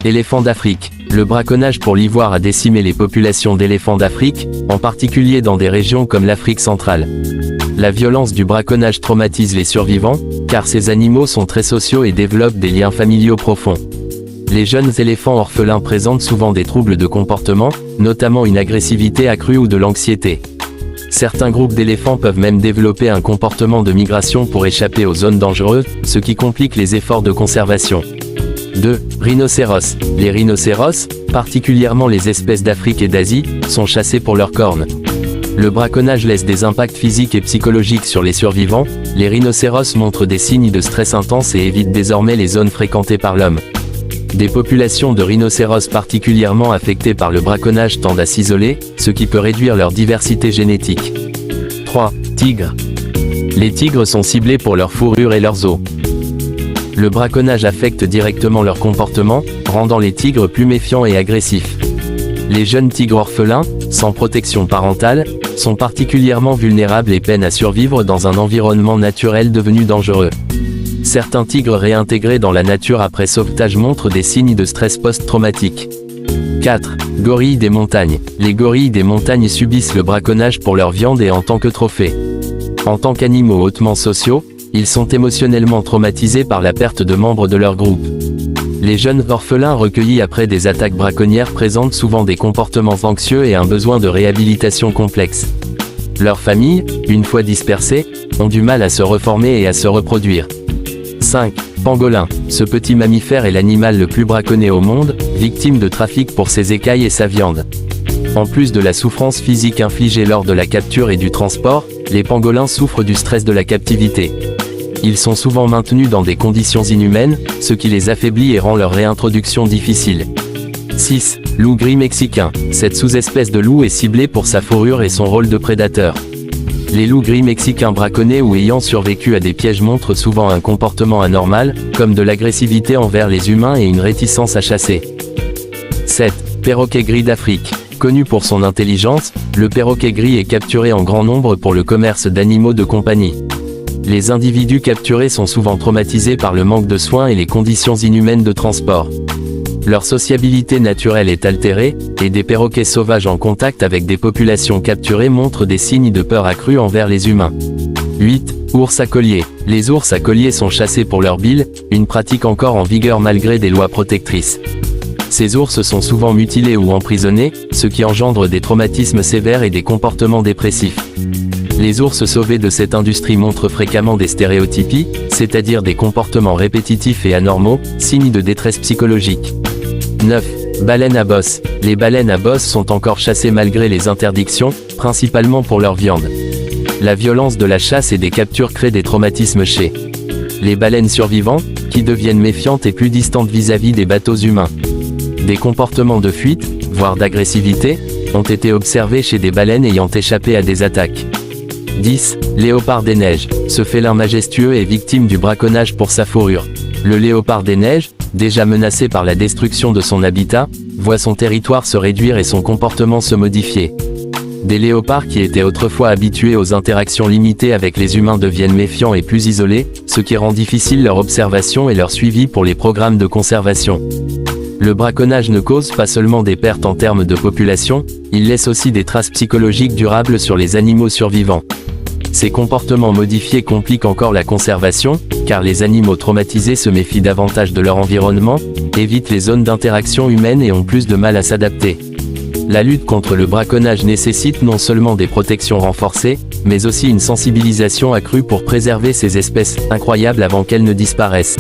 Éléphants d'Afrique. Le braconnage pour l'ivoire a décimé les populations d'éléphants d'Afrique, en particulier dans des régions comme l'Afrique centrale. La violence du braconnage traumatise les survivants, car ces animaux sont très sociaux et développent des liens familiaux profonds. Les jeunes éléphants orphelins présentent souvent des troubles de comportement, notamment une agressivité accrue ou de l'anxiété. Certains groupes d'éléphants peuvent même développer un comportement de migration pour échapper aux zones dangereuses, ce qui complique les efforts de conservation. 2. Rhinocéros. Les rhinocéros, particulièrement les espèces d'Afrique et d'Asie, sont chassés pour leurs cornes. Le braconnage laisse des impacts physiques et psychologiques sur les survivants. Les rhinocéros montrent des signes de stress intense et évitent désormais les zones fréquentées par l'homme. Des populations de rhinocéros particulièrement affectées par le braconnage tendent à s'isoler, ce qui peut réduire leur diversité génétique. 3. Tigres. Les tigres sont ciblés pour leur fourrure et leurs os. Le braconnage affecte directement leur comportement, rendant les tigres plus méfiants et agressifs. Les jeunes tigres orphelins, sans protection parentale, sont particulièrement vulnérables et peinent à survivre dans un environnement naturel devenu dangereux. Certains tigres réintégrés dans la nature après sauvetage montrent des signes de stress post-traumatique. 4. Gorilles des montagnes. Les gorilles des montagnes subissent le braconnage pour leur viande et en tant que trophée. En tant qu'animaux hautement sociaux, ils sont émotionnellement traumatisés par la perte de membres de leur groupe. Les jeunes orphelins recueillis après des attaques braconnières présentent souvent des comportements anxieux et un besoin de réhabilitation complexe. Leurs familles, une fois dispersées, ont du mal à se reformer et à se reproduire. 5. Pangolin. Ce petit mammifère est l'animal le plus braconné au monde, victime de trafic pour ses écailles et sa viande. En plus de la souffrance physique infligée lors de la capture et du transport, les pangolins souffrent du stress de la captivité. Ils sont souvent maintenus dans des conditions inhumaines, ce qui les affaiblit et rend leur réintroduction difficile. 6. Loup gris mexicain. Cette sous-espèce de loup est ciblée pour sa fourrure et son rôle de prédateur. Les loups gris mexicains braconnés ou ayant survécu à des pièges montrent souvent un comportement anormal, comme de l'agressivité envers les humains et une réticence à chasser. 7. Perroquet gris d'Afrique. Connu pour son intelligence, le perroquet gris est capturé en grand nombre pour le commerce d'animaux de compagnie. Les individus capturés sont souvent traumatisés par le manque de soins et les conditions inhumaines de transport. Leur sociabilité naturelle est altérée, et des perroquets sauvages en contact avec des populations capturées montrent des signes de peur accrue envers les humains. 8. Ours à collier. Les ours à collier sont chassés pour leur bile, une pratique encore en vigueur malgré des lois protectrices. Ces ours sont souvent mutilés ou emprisonnés, ce qui engendre des traumatismes sévères et des comportements dépressifs. Les ours sauvés de cette industrie montrent fréquemment des stéréotypies, c'est-à-dire des comportements répétitifs et anormaux, signes de détresse psychologique. 9. Baleines à bosse. Les baleines à bosse sont encore chassées malgré les interdictions, principalement pour leur viande. La violence de la chasse et des captures crée des traumatismes chez les baleines survivantes, qui deviennent méfiantes et plus distantes vis-à-vis des bateaux humains. Des comportements de fuite, voire d'agressivité, ont été observés chez des baleines ayant échappé à des attaques. 10. Léopard des neiges. Ce félin majestueux est victime du braconnage pour sa fourrure. Le léopard des neiges, déjà menacé par la destruction de son habitat, voit son territoire se réduire et son comportement se modifier. Des léopards qui étaient autrefois habitués aux interactions limitées avec les humains deviennent méfiants et plus isolés, ce qui rend difficile leur observation et leur suivi pour les programmes de conservation. Le braconnage ne cause pas seulement des pertes en termes de population, il laisse aussi des traces psychologiques durables sur les animaux survivants. Ces comportements modifiés compliquent encore la conservation, car les animaux traumatisés se méfient davantage de leur environnement, évitent les zones d'interaction humaine et ont plus de mal à s'adapter. La lutte contre le braconnage nécessite non seulement des protections renforcées, mais aussi une sensibilisation accrue pour préserver ces espèces incroyables avant qu'elles ne disparaissent.